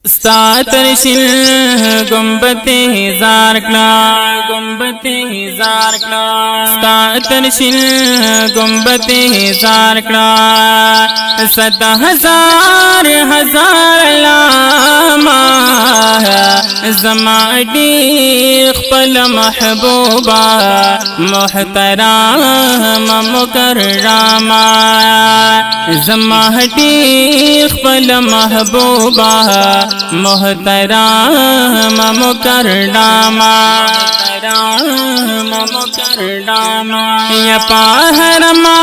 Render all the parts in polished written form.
सातरशिल गुंबते हजार कला गुंबते हजार कला सातरशिल गुंबते हजार कला 70,000 हजार लामा ज़माडी ख़पल महबूबा मोहतरम मुकर्रमा ज़माडी ख़पल महबूबा मोहतरम मुकर्रमा या पाहरमा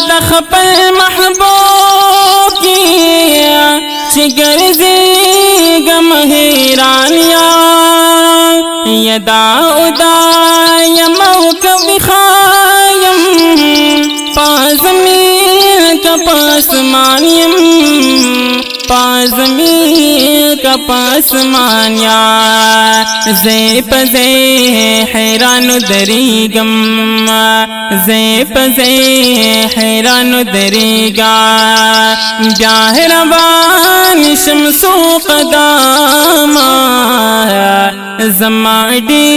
दख़पल महबूब किया शिगर से गम हैरानिया यदा उदा यमौक बिखायम पाज़मीन का पासमानियम पाज़मीन का पासमानिया ज़े पज़े हैरान दरीगम ज़े पज़े हैरान दरीगा ब्याहरवान शमसो क़दामा ज़माडी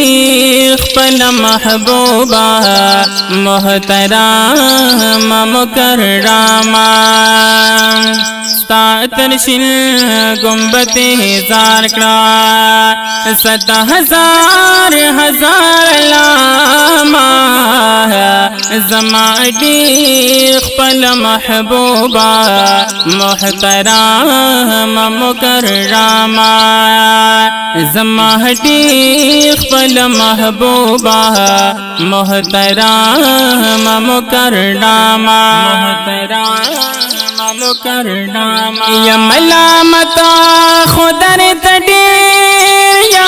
ख़पल महबूबा मोहतरम मुकर्रमा सातरशिल गुंबते हजार कला 70,000 हजार लामा ज़माडी ख़पल महबूबा मोहतरम मुकर्रमा ज़माडी ख़पल महबूबा मोहतरम मुकर्रमा या मलामता खुदर तड़िया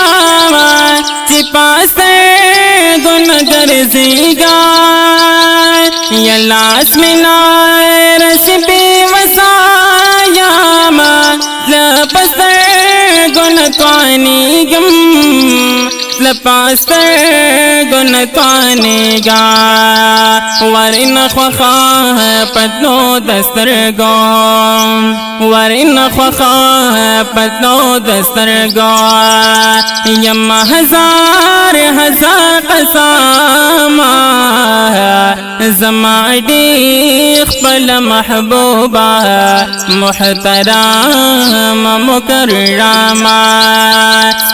चिपास गुन गर्जीगा या लाश मिला रस बेवसाया लपस गुन तानी गम लपास गुन तानेगा वरिन ख्वाखा पतलो दस्तर गो वरिन ख्वाखा पतलो दस्तर गो यम हजार हजार कसामा ज़माडी ख़पल महबूबा मोहतरम मुकर्रमा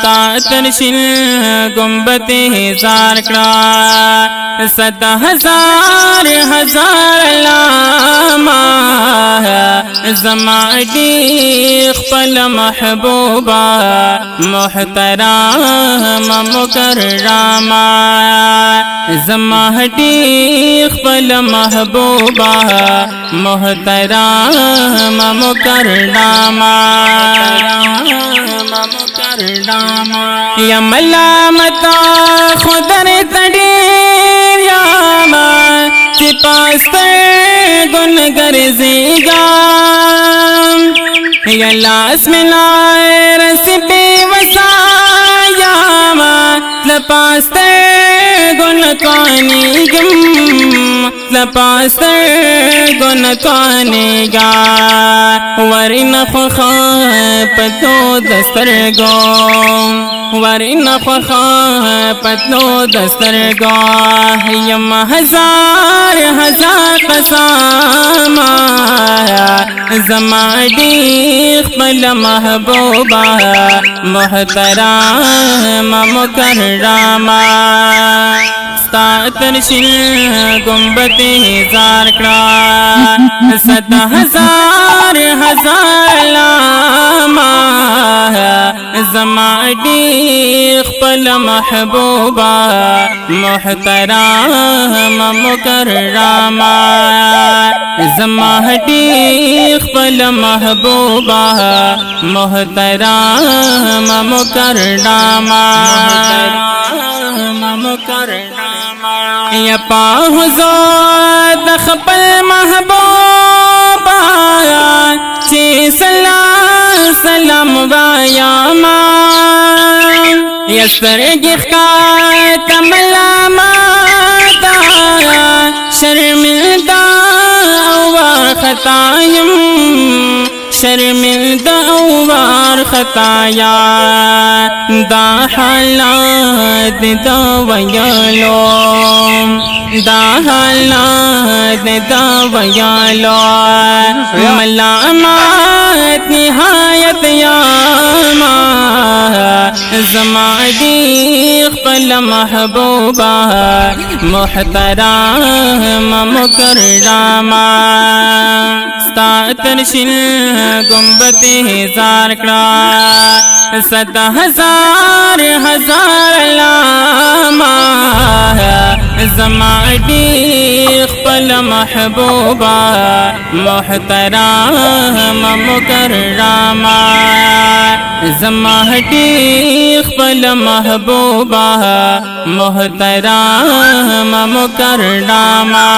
सातरशिल गुंबते हजार कला 70,000 हजार लामा ज़माडी ख़पल महबूबा मोहतरम मुकर्रमा ज़माडी ख़पल महबूबा मोहतरम मुकर्रमा या मलामता खुदर तड़िया चिपास गुन गर्जीगा या लाश मिलाए रस बेवसाया लपास गुन कानी गम लपास गुन कानेगा वरिन ख्वाखा पतलो दस्तर गो वरिन ख्वाखा पतलो दस्तर गो यम हजार हजार कसामा ज़माडी ख़पल महबूबा मोहतरम मुकर्रमा सातरशिल गुंबते हजार कला 70,000 हजार लामा ज़माडी ख़पल महबूबा मोहतरम मुकर्रमा ज़माडी ख़पल महबूबा मोहतरम मुकर्रमा या पाहुज़ो दख़पल महबूबा चे सलाम वायामा या सरगिख का तमलामा शर्मिंदा व खतायम शर्मिंदा وار خطایا دا حالات دا ویالو دا حالات دا ویالو ملامات نهایت یاما زمادی خپل محبوبا محترم مکرما ستا ترشل گنبت ہزار کڑا 100,000 لاما زمادی خپل محبوبا محترم مکرما زمادی خپل محبوبا محترم مکرما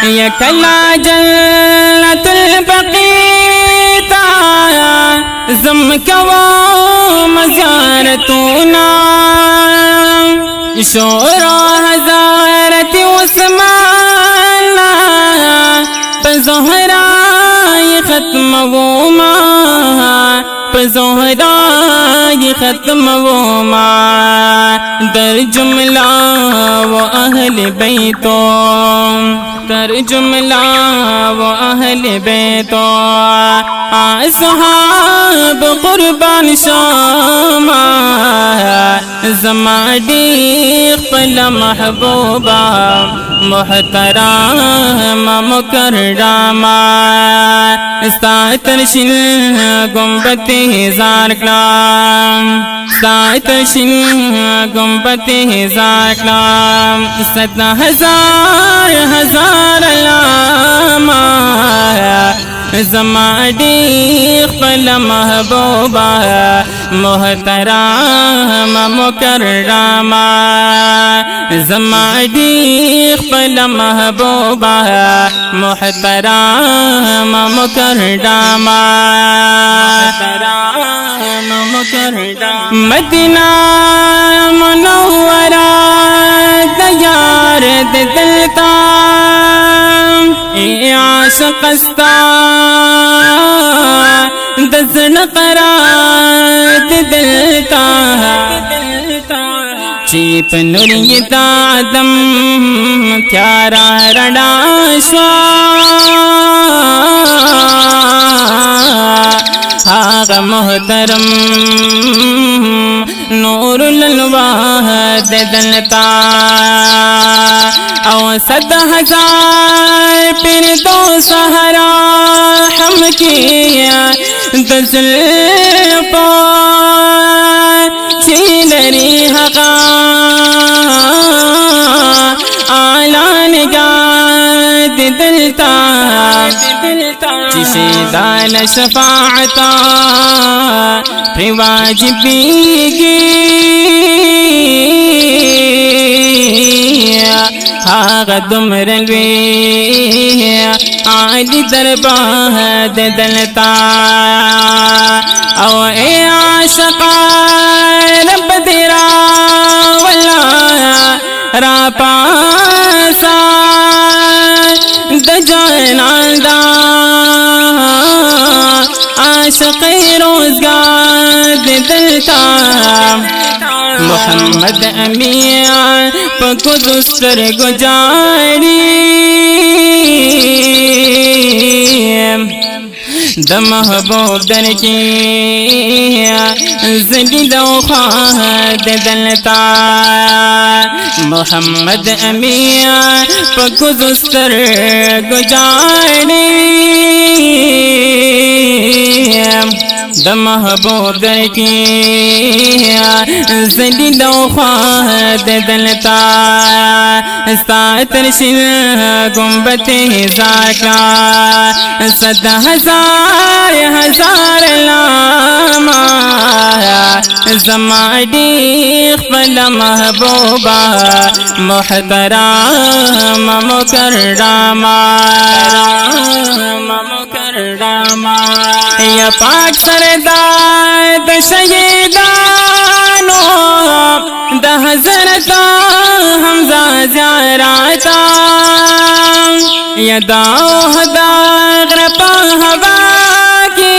یا کلا جنت البقیتا زم کوا مزارتونا شورا حضارت عثمانا پزہرائی ختم وما پزہرائی ختم وما در جملہ و اہل بیتوں در جملہ و اہل بیتوں اصحاب قربان شاما زمادی خپل محبوبا محترم مکرما ستا ترشل گنبت ہزار کلام ستا ترشل گنبت ہزار کلام 100,000 لاما زمادی خپل محبوبا محترم مکرما زمادی خپل محبوبا محترم مکرما مدینہ منورہ دیار دلتا اے عاشق استا دزن قرات دلتا چیپ نوریت آدم پیارا رڑا آغ محترم نور الالواح دلتا او 100,000 پھر دو سہرا ہم کیا دزل پا چیلری حقا آلان گاد دلتا جسے دال شفاعتا پھر واجبی گی آغا دمرلوی آلی درباہ دلتا او اے عاشقا رب تیرا والا را پاسا دجانان دا عاشق روزگار دلتا محمد امین پکو دستر گجاری د محبوب در کی زدی دو خواہ دلتا محمد امین پکو دستر گجاری د محبوب در کی زدی دو خواہ دلتا ستا ترشل گنبت ہزار کا 100,000 لاما زمادی خپل محبوبا محترم مکرما یا پاک سردار د شہیدانو د حضرت حمزہ زیاراتا यदाओ हदा ग्रपा हवा की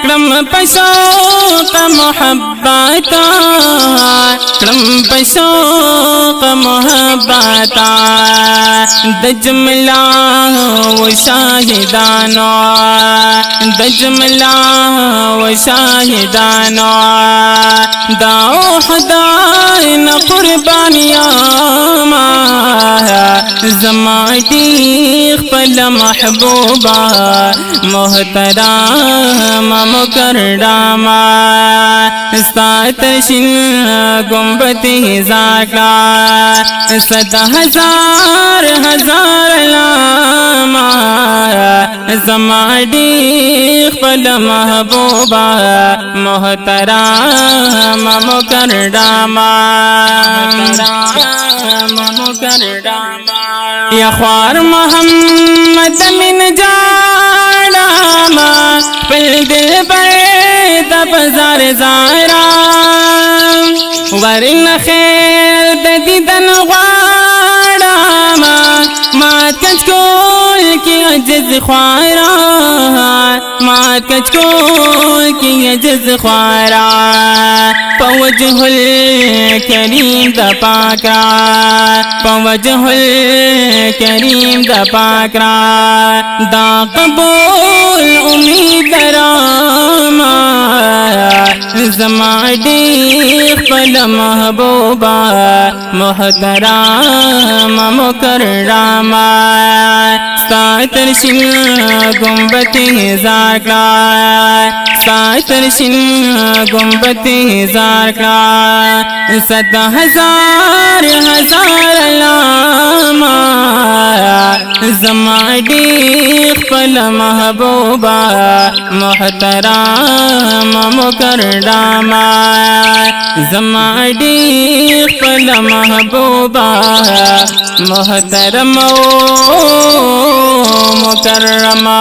क्रम पशोक मोहब्बता क्रम पशोक मोहब्बता दजमला वो शाहिदानो दजमला वो शाहिदानो दाओ हदाइन कुर्बानियाँ ज़माती ख़पल महबूबा मोहतरम मुकर्रमा सातशिन गुंबती ज़ाका सदा हजार हजार लामा ज़माती ख़पल महबूबा मोहतरम मुकर्रमा या ख्वार मोहम्मद मिन जाना पिल दिल पर तब जार ज़ारा वरन खैर दीदन ख्वारा मात कचकोल की अजज ख्वारा मात कचकोल की अजज ख्वारा पवजहुल करीम द पाकरा पवजहुल करीम द पाकरा दा कबूल उम्मीद रामा ज़मादी ख़पल महबूबा मोहतरम मुकर्रमा सातरशिन गुंबती ज़ाका सातरशिन गुंबती ज़ाका सदा हजार हजार लामा ज़मादी ख़पल महबूबा मोहतरम मुकर्रमा ज़मादी ख़पल महबूबा मोहतरम मुकर्रमा।